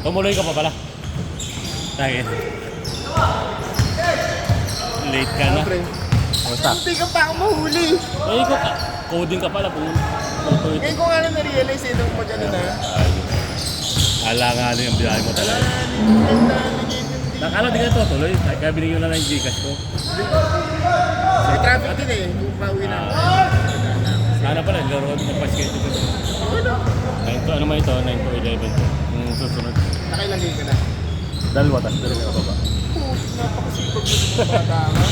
Tumuloy ka pa pala. Lagi. Late ka na. Pre. Basta. Hindi ka pa ako mahuli. Eh, ikaw ka. Coding ka pala. Ngayon ko nga na na-realize eh, nung mag-ano na. Alanganin ang biyahe mo talaga. Nakala di ka ito tuloy. Kaya binigyan na lang yung Gcash ko. May traffic din eh, kung pauwi na. Sana pala, laro ko ng pa-schedule ko. Ano man ito? 9 to 11. Yung susunod. Nakailang game ka na? Dalawa, tapos dalawa ka baba. Napakasipag mo sa mga bata ka.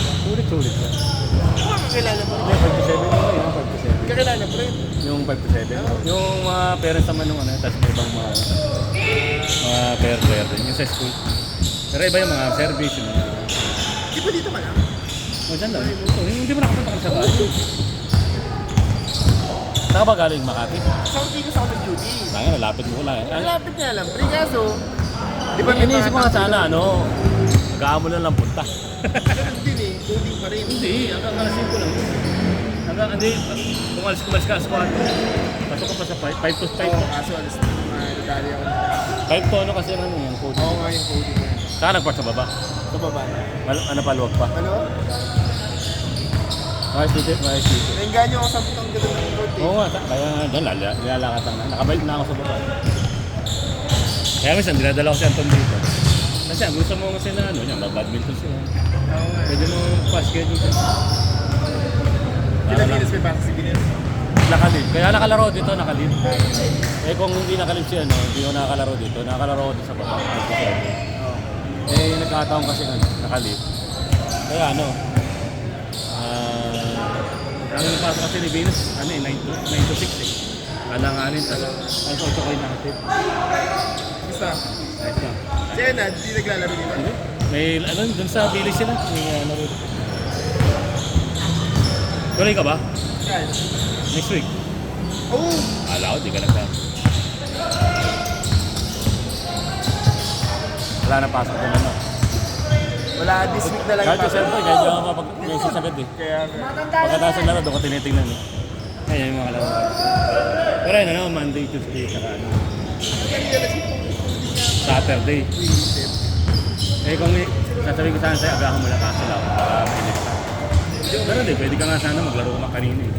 Sulit ka. Kakilala mo Hindi, rin. 5 to 7 yung 5 to 7. Kakilala mo rin. Yung 5 to 7. Yung mga parents naman nung ano, tapos may ibang mga player din. Yung sa school. Pero iba yung mga service, yung mga... Di ba dito ka lang? O, dyan lang. Hindi mo nakapunta ka sa bahay. Saan ka ba galing, Makati? Sa Ortigas ako nag-duty. Kaya nalapit mo lang. Malapit nga lang. Pre, kaso, di ba may Iniisip ko nga sana, tao- ano, mag-aamo na lang punta. Ganun din eh, coding pa rin. Hindi, hanggang alas 5 lang. Hanggang, hindi, kumalis ka alas 4. Pasok ka pa sa 5 to 5 Oo, to. kaso alas nadali ako. 5 to ano kasi ano yung code. Oo nga yung coding na. Saan nagpart sa baba? Sa baba na. Ano pa, luwag pa? Ano? Ayos dito. Nainganyo ako sa putang gano'n ng road eh. Oo nga, kaya doon nilalakatan na. Nakabalik na ako sa baba. Kaya minsan, dinadala ko si Anton dito. Kasi ang gusto mo kasi na ano niya, mag-badminton siya. Oo nga. Pwede mo pa-schedule siya. Ilan minutes may pasok si Binas? Nakalib. Kaya nakalaro dito, nakalib. Eh kung hindi nakalib siya, no, hindi ko nakakalaro dito. Nakakalaro ko dito sa baba. Oo. Eh nagkataon kasi ano, nakalib. Kaya ano, ang pasok kasi ni Venus, ano eh, 9 to 6 eh. Alanganin, tapos ang 8 ko yung nakatip. Basta. Ayos na. Si Enad, hindi naglalaro dito. May ano, dun sa village sila. May ano rin. Tuloy ka ba? Yan. Next week? Oo! Ala ko, di ka nagpa. Wala na pasok doon ano. Wala, this week na lang Kahit yung yung cellphone, kahit yung mapag-message agad eh. Kaya Pagkatapos ng laro, doon ko tinitingnan eh. Ayun yung mga laro. Pero yun ano, Monday, Tuesday, saka ano, Saturday. Eh kung sasabihin ko sana sa'yo, agahan mo lang kaso lang para mainit ka. Ganun eh, pwede ka nga sana maglaro ka kanina eh.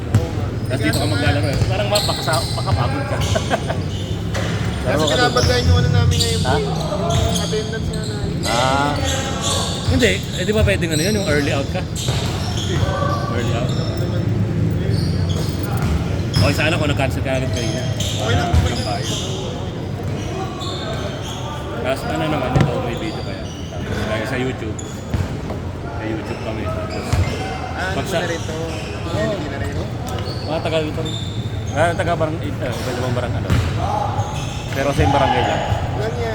Tapos dito ka maglalaro eh. Parang makapagod ka. Kasi pinabagayin yung ano namin ngayon. Ha? Yung attendance nga namin. Hindi. Eh di ba pwedeng ano yun, yung early out ka? Early out. Okay, sana kung nag-cancel ka agad kanina. Okay lang. Walang bayad. Tapos ano naman, ito may video pa yan. Lagi sa YouTube. Sa YouTube kami. Tapos, Ano Pagsa- na rin to? Hindi na rin. mga taga dito rin. Taga barang, iba ibang barang ano. Pero same barangay lang. Yan nga.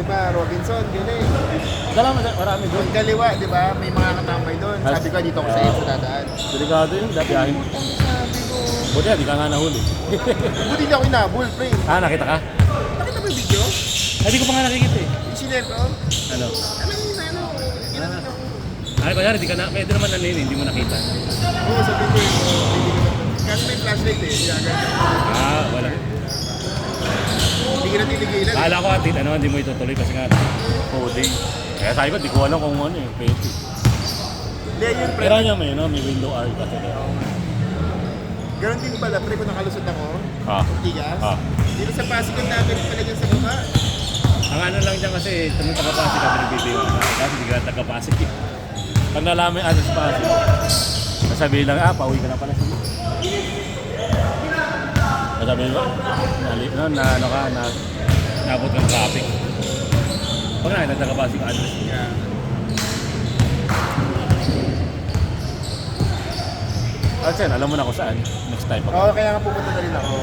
Di ba, Robinson, gano'n Marami doon. Yung kaliwa, di ba, may mga katambay doon. Sabi ko, dito ko sa EDSA dadaan. Delikado yun, dapiyahin. Sabi ko, Buti di ka nga nahuli. buti hindi ako inabol, pre. Nakita ka? Nakita mo yung video? Hindi ko pa nga nakikita eh. Yung sinare ko? Ano? Alam mo yun, ano? Ginanong ako. Ay, kunyari, di ka na, pwede naman ano yun, hindi mo nakita. Oo, sabi ko yun. Kasi may flashlight eh. Kaya ganun. Wala. Hindi ka na tinigilan. Kala ko atit, ano, hindi mo itutuloy kasi nga coding. Kaya sabi ko, di ko alam kung ano yung pwede. Hindi, yun, pre. Pero niya may, no, may window R kasi. Ganun din pala, pre, kung nakalusot ako. Tigas. Dito sa Pasig ang namin pala dyan sa baba. Ang ano lang dyan kasi, itong taga-Pasig kami nagbibiwan na. Kasi hindi ka na taga-Pasig eh. Pag nalaman yung ano sa Pasig, sasabihin lang, pauwi ka na pala siya. Sasabihin ko, naabot ng traffic. Pag na, taga-Pasig address. Yeah. Actually, alam mo na kung saan. Next time pa. Oo, kaya nga pupunta na rin ako.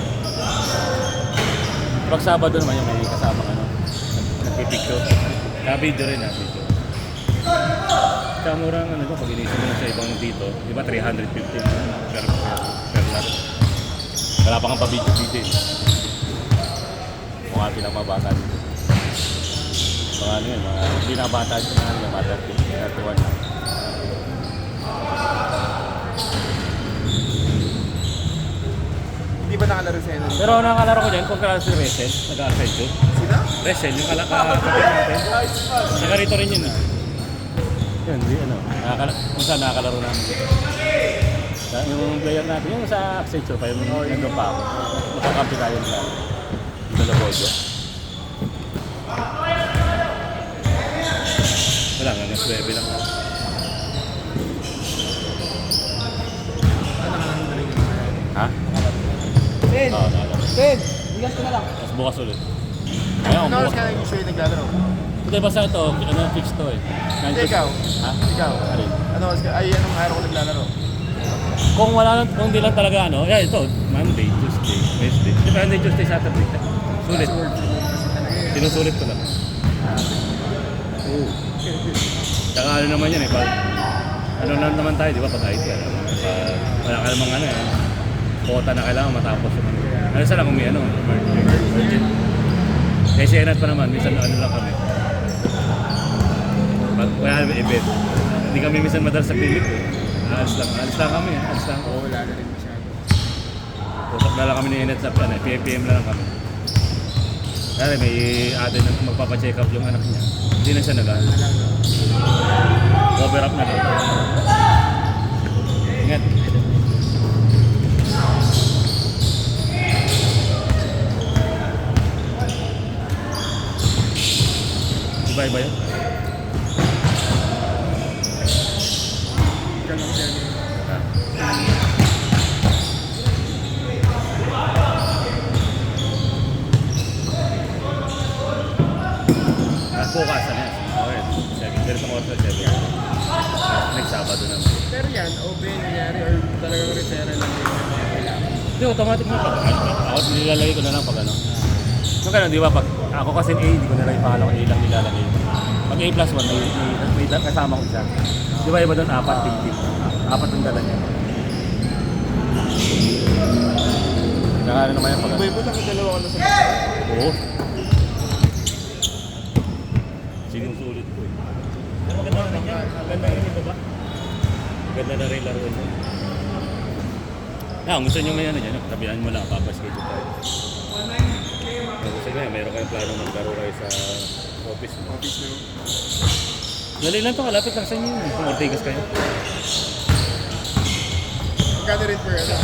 Pag Sabado naman yung may kasama ano, nagpipicture. Video rin na video. Kaya murang ano pag inisip mo sa ibang dito, di ba 350 per lot. Wala pa kang pa-video eh. Mga pinamabata dito. Mga ano yun, mga pinabata dito na yung bata 31 na. Hindi ba nakalaro sa Enad? Pero nakalaro ko dyan, kung si Resen, nag-aside yun. Si Sino? Resel, yung kapatid natin. Saka rito rin yun. Yun, di ano. Kung saan nakakalaro namin dito. Yung player natin, yung sa Accenture pa, yung nandun pa ako. Makakampi tayo nila. Dito na Bojo. Wala nga, mas 9 lang. Ha? Ten! Oo, naalala. Ten! Bigas ko na lang. Tapos bukas ulit. Ayaw, Ano oras bukas. ka usually naglalaro? Hindi, basta ito, ano, fix to eh. Hindi, ikaw. Ha? Ikaw. Alin? Ano oras ka? Ay, anong araw ko naglalaro? Kung wala lang, kung di lang talaga ano, ito, Monday, Tuesday, Wednesday. Di ba, Monday, Tuesday, Saturday. Sulit. Sinusulit ko lang. Oo. Tsaka ano naman yan eh, pag, ano na naman tayo, di ba, pag IT, ano, wala ka namang ano eh, quota na kailangan matapos yung ano. Ano sa lang kung may ano, urgent. Kasi enat pa naman, minsan ano lang kami. Pag wala namin event, hindi kami minsan madalas sa clinic eh. Alis lang kami, alis lang. Oo, wala na rin masyado. Usap na lang kami ni Enet sa ano, PMPM na lang kami. Kaya may ate na magpapacheck up yung anak niya. Hindi na siya nag-ano. Cover up na lang. Ingat. Iba-iba yun. Ganun siya. Bukas na yan. Okay. Pero sa quarter 7. Next Sabado naman. Pero yan, OB nangyari or talagang referral lang yung kailangan. Hindi, automatic na pag ako nilalagay ko na lang pag ano. Yung ganun, di ba? Pag ako kasi A, hindi ko na lang ipakala ko A lang nilalagay. Pag A plus 1, may kasama ko isa. Di ba iba doon, 4 team. 4 ang dala niya. Kaya ano naman yung pag ano. Boy, buta ka dalawa ko na sa Oo. Sinusulit ko eh. Pero maganda na rin yan. Maganda rin ito ba? Maganda na rin laro niya. Kung gusto nyo may ano dyan, sabihan mo lang, papaschedule tayo. Kung gusto nyo, meron kayong plano maglaro kayo sa office mo. office na. Dali lang to, kalapit lang sa inyo. Kung Ortigas kayo. Magkano rin per ano?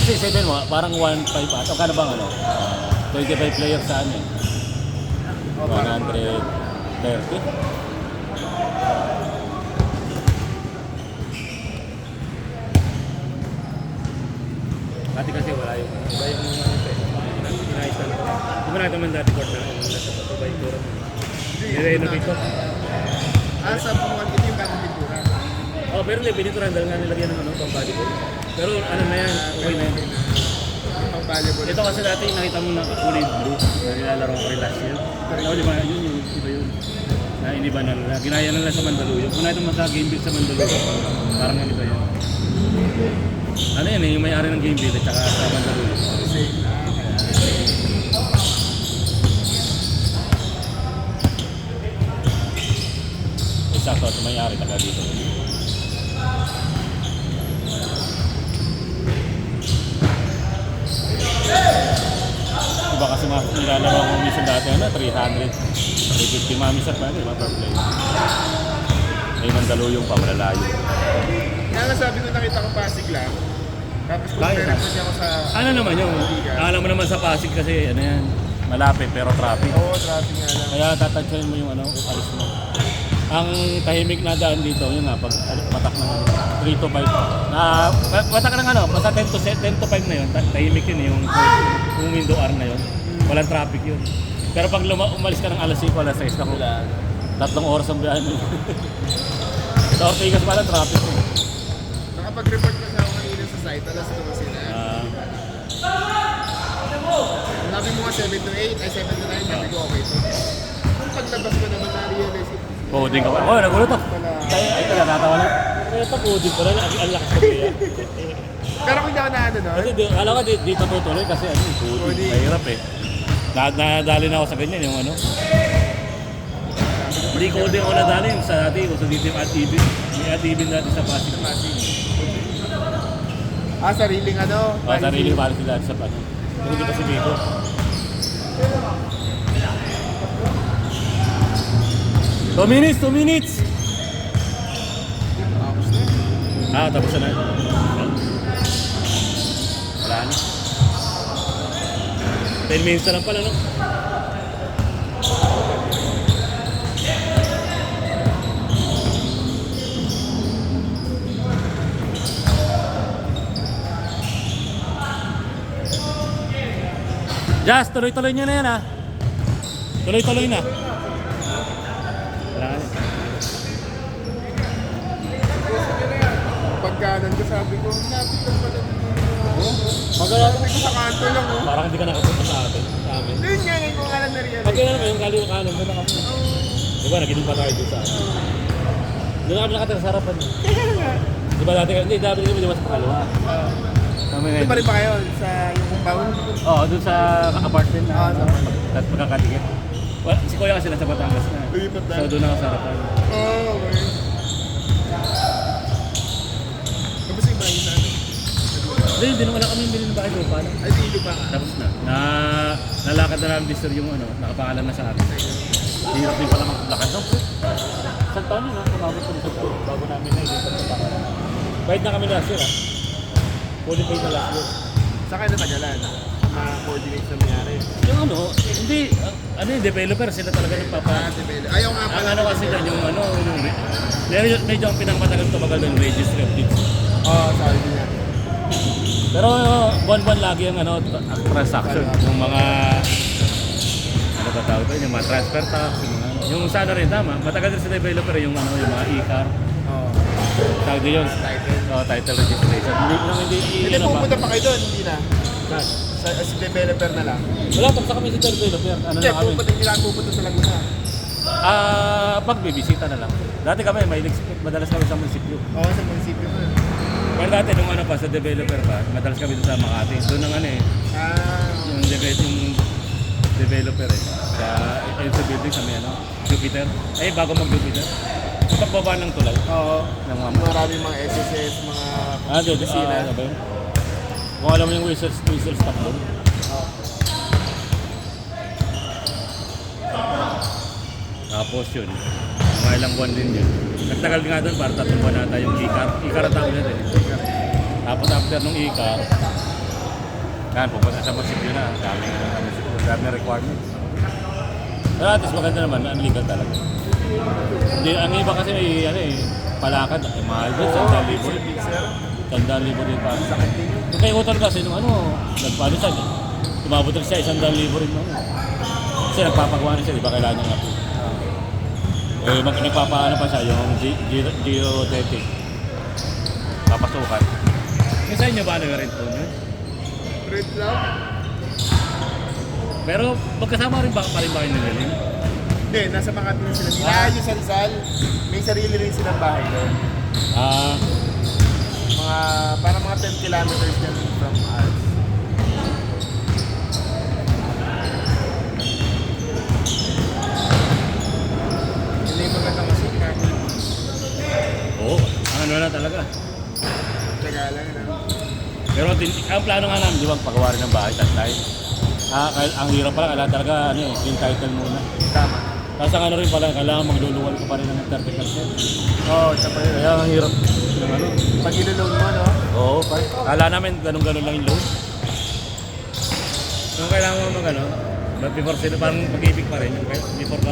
Kasi sabihin mo, parang 1.5 ata. O kano bang ano? 25 players sa ano eh. 130. Dati kasi wala yung iba yung inayos na lang. Di ba natin man dati court na nasa patubay yung turang. Nire-renovate ko. Sa pumukan ito yung bagong pintura. Oh, pero hindi, pinituran dahil nga nilagyan ng ano, pang volleyball. Pero ano na yan, okay na yan. Pang valuable. Ito kasi dati nakita mo na kulay blue na nilalaro ko rin last year. Di ba yun yung iba yun. Na iniba na nila. Ginaya na nila sa Mandaluyong. Kung nakita mo magka-game build sa Mandaluyong, parang ganito yun. Ano yan eh, yung may-ari ng game build at saka sa Mandaluyong. Sakto, ito may-ari taga dito. Iba kasi nilalaro ko minsan dati, 300, 350 mamisat pa, di ba, per play. Ay, Mandaluyong pa, malalayo. Kaya nga sabi ko nakita ko Pasig lang. Tapos kung Kaya na. meron ko siya ako sa... Ano naman yung, alam mo naman sa Pasig kasi, ano yan, malapit pero traffic. Oo, traffic nga lang. Kaya tatansyahin mo yung ano, alis mo. Ang tahimik na daan dito, yun nga, pag patak ng 3 to 5. Patak ng ano, basta 10 to 5 na yun, tahimik yun, yung window R na yun. Walang traffic yun. Pero pag umalis ka ng alas 5, alas 6, ako, 3 oras ang biyahe mo. Sa Ortigas pala, traffic mo. Nakapag-report ko sa ako kanina sa site, alas 12 na. Sabi mo nga 7 to 8, ay 7 to 9, sabi ko okay to. Kung paglabas ko naman na-realize ko, Coding ka pa. Oh, nagulat ako. Ay, ito na, natawa na. Kaya ito, coding pala. Ang lakas ko kaya. pero kung hindi ako na ano nun, Kasi alam ko dito tutuloy kasi ano, coding. Mahirap eh. Nadali na ako sa ganyan yung ano. Hindi coding ako nadali yung sa dati. Kung sa dito yung at-ibin. May at-ibin dati sa Pasig. sariling ano? Sarili balik sila dati sa Pasig. Pero dito si Biko. Two minutes! Tapos na. Tapos na. Wala na. 10 minutes na lang pala, no? Just, tuloy-tuloy nyo na yan, ha? Tuloy-tuloy na. Wala na. Pagkanan ko sabi ko, lapit lang pala dito. Magalaw Sabi ko sa kanto lang oh. Parang hindi ka nakapunta sa atin. Sa amin. Doon nga ngayon ko nga lang na-realize. Pag kailan mo yung kaliwa kanan, doon na kami. Diba, nagiling pa tayo doon sa atin. Doon na kami nakatira sa harapan. Diba dati, hindi, dati kami diba sa kaliwa. Kami Ito pa rin ba kayo sa yung compound? Oo, doon sa apartment na. Sa apartment. At magkakatikit. Well, si Kuya kasi nasa Batangas na. Lipat na. So doon ako sa harapan. Oh, okay. Kamusta yung bahay natin? Hindi naman na kami bilhin ng bahay lupa. Ay, dito pa nga. Tapos na. Nalakad na namin Mr. yung ano, nakapangalan na sa amin. Hirap din pala maglakad daw. Isang taon yun ha, kumabot ko isang taon. Bago namin na ilipat sa taon. Bayad na kami last year ha. Fully paid na last year. Saan kayo natagalan? Ma-coordinate sa mayari. Yung ano, hindi, ano yung developer, sila talaga nagpapa... Ayaw nga Ang pala. ano kasi dyan, yung ano, yung... Medyo ang pinangmatagal tumagal doon, registry of deeds. Oo, sabi niya. Pero buwan-buwan lagi ang ano, ang transaction. Yung mga... Ano ba tawag ito? Yung mga transfer tax, yung mga... Yung sa ano rin, tama, matagal din sa developer yung ano, yung mga e-car. Oo. Tawag din yun. Title. Title registration. Hindi, Hindi ano ba? pupunta pa kayo doon, hindi na. Saan? As developer na lang. Wala, tapos kami sa developer. Ano Hindi, na kami? pupunta sa Laguna. Pag bibisita na lang. Dati kami, madalas kami sa munisipyo. Oo, sa munisipyo na. Pero dati nung ano pa, sa developer pa, madalas kami doon sa Makati. Doon ang ano eh, yung developer eh. Sa building sa may ano, Jupiter. Bago mag-Jupiter. Yung pagbaba ng tulay. Oo. Ng mga Maraming mga SSS, mga opisina. ano ba yun? Kung alam mo yung whistle stop doon. Oo. Tapos yun, mga ilang buwan din yun. Nagtagal nga doon, para 3 buwan nata yung e-car. E-car ang tawag nila eh. Tapos after nung e-car, yan, pupunta sa munisipyo na. Dami na requirements. Pero at least maganda naman, ang legal talaga. Hindi, ang iba kasi may ano eh, palakad, mahal doon, 100,000. 100,000 din pa. Yung kay Utol kasi nung ano, nagpano siya, tumabot rin siya 100,000 rin mo. Kasi nagpapagawa na siya, di ba kailangan niya nga po. Nagpapaano pa siya, yung geodetic. Papasukan. Yung sa inyo ba nag-rent po nyo? Red lang? Pero magkasama rin ba kayo nagaling? Hindi, nasa Makati na sila. Minayo sa Rizal, may sarili rin silang bahay doon. Parang mga 10 kilometers yan from us. Hindi yung magandang masika. Oo, ano na talaga. Teka lang na. Pero ang plano nga namin, di ba, pagawa rin ng bahay, tatlay. Ang hirap pala, kailangan talaga, ano eh, yung title muna. Tama. Kasi ang ano rin pala, kailangan magluluwal ko pa rin ng 30%. Oo, isa pa yun. Kaya ang hirap ng ano. Pag ilulong mo, no? Oo, pa. Kala namin ganun-ganun lang yung loan. Kung kailangan mo mag ano, but before sila, parang pag-ibig pa rin, before ka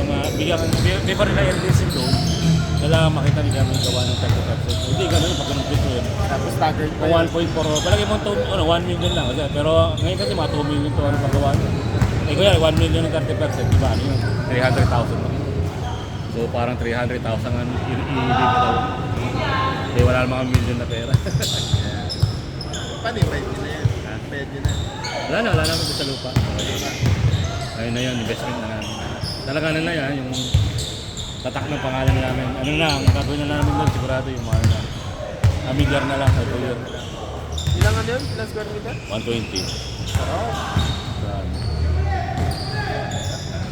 before nila i-release yung loan, kailangan makita nila yung gawa ng 30%. Hindi ganun, pag ganun dito yun. Tapos staggered pa Kung yun. 1.4, palagi mo 1 million lang. Kasi, pero ngayon kasi mga 2 million to ano paggawa nyo. Kuya, 1 million ng 30%, di ba? Ano yun? 300,000 lang. So parang 300,000 ang i-ibig daw. Kasi wala namang million na pera. Paano yung pwede na yan? Ha? Pwede na. Wala naman sa lupa. Ayun na yun, investment na namin. Talaga na yan, yung tatak ng pangalan namin. Ano na, ang gagawin na namin doon, sigurado yung mga na. Amigar na lang, sa 2 year. Ilang ano yun? Ilang square meter? 120. Oo.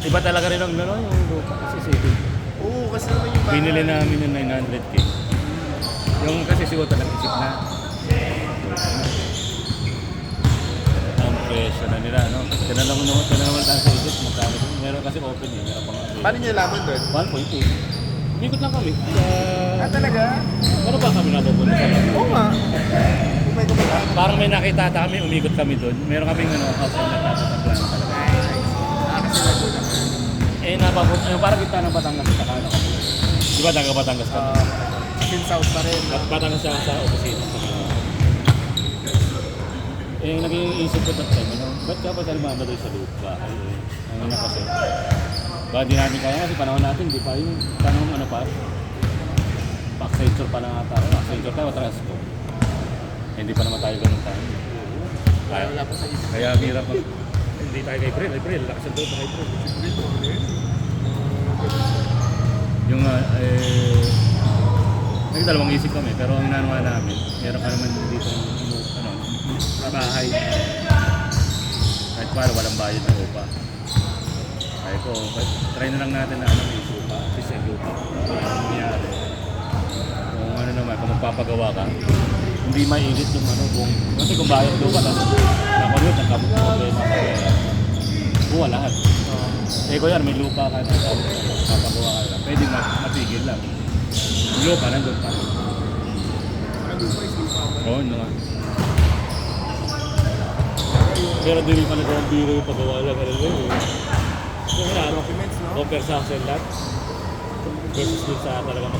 Iba talaga rin ang gano'n, yung lupa kasi city. Oo, kasi naman yung bahay. Binili namin yung 900K. Yung kasi siguro nag-isip na. Ang presyo na nila, no? Tinanong naman tayo sa isip, magkano. Meron kasi open eh, meron pang Paano niyo laman doon? 1.8. Umikot lang kami. Talaga? Ano ba kami napupunta sa loob? Oo nga. May kumakain. Parang may nakita kami, umikot kami doon. Meron kaming house on lot natataglan talaga. Kasi nagulang. Parang kita ng Batangas sa Takano kami. Di ba taga Batangas kami? Sin South pa rin. Batangas siya sa opisina. Naging isip ko that time, ba't ka pa talimama doon sa lupa? Ang ina kasi. Ba, di natin kaya kasi panahon natin, di pa yung panahon ano pa? Accenture pa na ata. Accenture tayo, Trasco. Hindi pa naman tayo ganun tayo. Wala pa sa isip. Kaya hirap mag... Hindi tayo kay April. Lakas ang doon kay April. Yung nagdalawang isip kami, pero ang nanuha namin, meron ka naman dito sa bahay. Kahit paano, walang bayad ng upa. Kaya ko, try na lang natin na may upa, kasi yung upa. Ano nangyari? Kung ano naman, kung magpapagawa ka, hindi mainit yung buong... Kasi kung bayad lupa, tapos nakunod, nagka-problema ka. Buwa lahat. Ko yan, may lupa ka na papagawa ka lang. Pwede mapigil lang. Yung lupa, nandun pa. Oo, nga. Pero hindi pa nagawang biro yung pagawa lang. Yung Documents, no? compare sa action lot. Versus dun sa talaga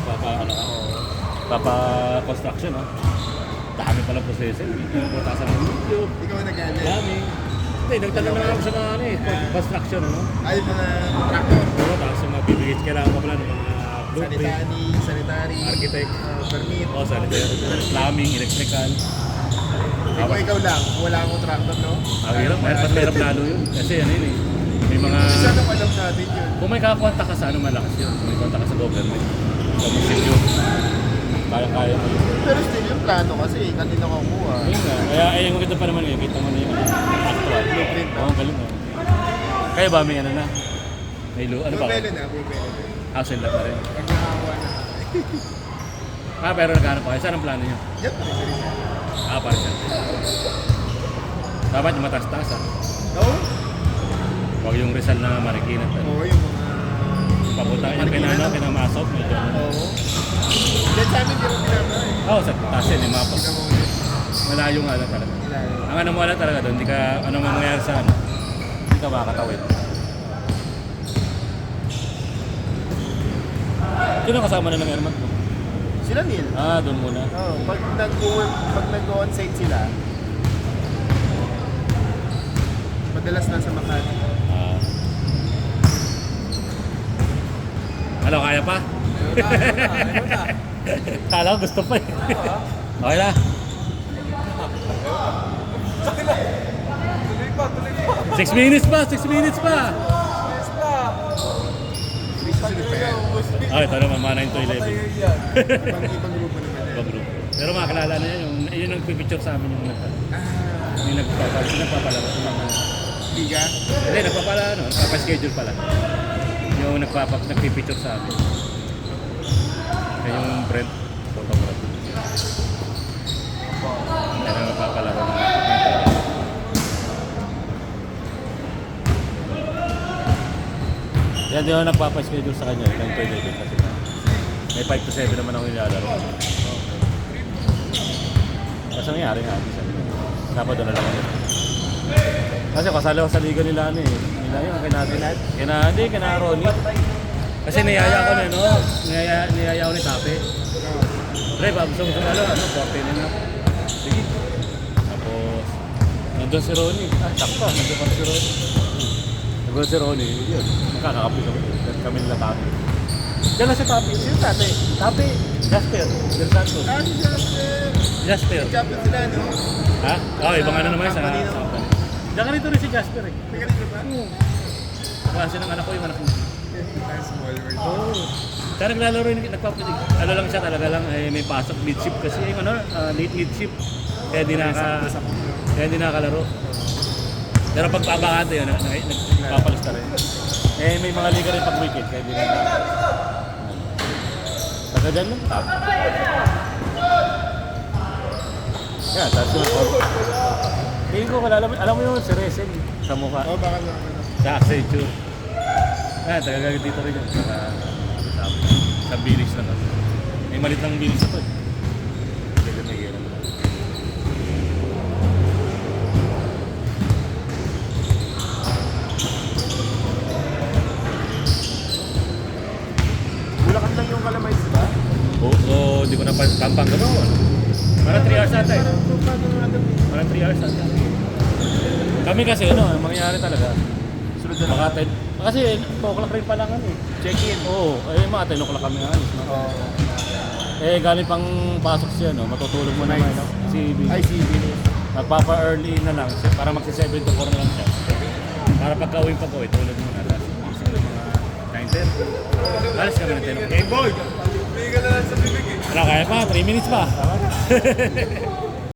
papa-construction, no? Dami palang proseso. Yung putasan ng YouTube. Ikaw ang nag-edit. Dami. Hindi, nagtanong na ako sa mga construction, no? Ay, mga contractor. Oo, tapos yung mga bibigit, kailangan ko pala ng mga blueprint, Sanitary. architect, Permit. sanitary, plumbing, electrical. Ikaw lang. Wala akong contractor, no? Ang hirap, mas mahirap lalo yun. Kasi ano yun eh, may mga... Sana alam natin yun. Kung may kakontak ka sa ano, malakas yun. Kung may kontak ka sa government, sa munisipyo, kaya-kaya mo yun. Pero still yung plano kasi, kanina ko kuha. Ayun nga, kaya yung maganda pa naman yun, kita mo na yung actual. Blueprint na. Oo, galing mo. Kaya ba may ano na? May ano ba? Bubele na, bubele na. House and lot na rin. Pag nakakuha na. Pero naghanap pa kayo. Saan ang plano nyo? Yan, pare-sarisa. Para siya. Dapat yung matas-taas Oo? Huwag yung Rizal na Marikina. Oo, yung mga... Papunta yung kinamasok. Medyo ano. Oo. Yan sa amin, di mo pinapa eh. Oo, sa taas yun, yung mapas. Tingnan mo ulit. Malayo nga lang talaga. Ilayo. Ang ano mo lang talaga doon, hindi ka, ano man mangyayari sa ano, hindi ka makakatawid. Sino kasama na ng airmat mo? Sila Neil. Doon muna. Oo, pag nag-on-site sila, madalas nasa Makati. Ano, kaya pa? Ano na? Kala ko gusto pa eh. Okay na. Tuloy pa. 6 minutes pa, 6 minutes pa. Yes pa. Susunod pa yan. Ito naman, mana yung toilet. Ibang grupo naman yan. Ibang grupo. Pero makakilala na yan, yun ang pipicture sa amin yung nagpapalaro. Liga? Hindi, nagpapa-schedule pala. Yung nagpipicture sa amin. Kaya yung Brent, photographer. Yan ang nagpapalaro ng yan, di ako nagpapa-schedule sa kanya. Yung toilet kasi may 5 to 7 naman ako nilalaro. Kasi nangyari nga, Sabado na lang yun. Kasi kasalaw sa liga nila ano eh. Nila yung kina Ronnie. Kasi niyaya ko na, no? Niyaya ko ni Tape. Pre, gusto mo ano, 14 na. Sige. Tapos, nandun si Ronnie. Sakto, nandun pa si Ronnie. Nandun si Ronnie, yun. Nakakapi kami nila Tape. Diyan na si Tape. Sino tate? Tape, Jasper, Del Santos. Si Jasper. Jasper. Kapit sila, no? Ha? Ibang ano naman sa... Company naman. Diyan ka rito rin si Jasper eh. Teka dito ba? Kasi ng anak ko yung anak mo. Small world. Oo. Kaya naglalaro yung nagpapalig. Ano lang siya talaga lang, may pasok mid-ship kasi yung late mid-ship. Kaya di nakakalaro. Pero pag pabakante yun, nagpapalista rin. May mga liga rin pag weekend, kaya di nakakalaro. Taga dyan lang, tap. Kaya, tapos yun. Tingin ko, alam mo yung si Resel sa mukha. Oh, baka na ano. Sa Accenture. Taga-gagawin dito rin yun. Sa Village na to. May malit ng Village na to eh. Taga-gagawin na to. Bulacan lang yung Calamay, di ba? Oo, di ko na pampang gano'n. Parang 3 hours ata eh. Parang 3 hours ata. Kami kasi ano, ang mangyayari talaga. Sunod na Mga 10. Kasi 2 o'clock rin pa lang ano eh. check-in. Oo, mga 10 o'clock kami alis. No? Oh. Galing pang pasok siya, no? Matutulog mo naman, no? Si B. Ay, si Venus. Nagpapa-early na lang siya para magsi 7 to 4 na lang siya. Para pagka-uwi pa ko, tulog mo na. Tapos isip ng mga 9:30. Alis kami ng 10 o'clock. Game Boy! Hindi ka na lang sa bibig eh. Ano, kaya pa? 3 minutes pa.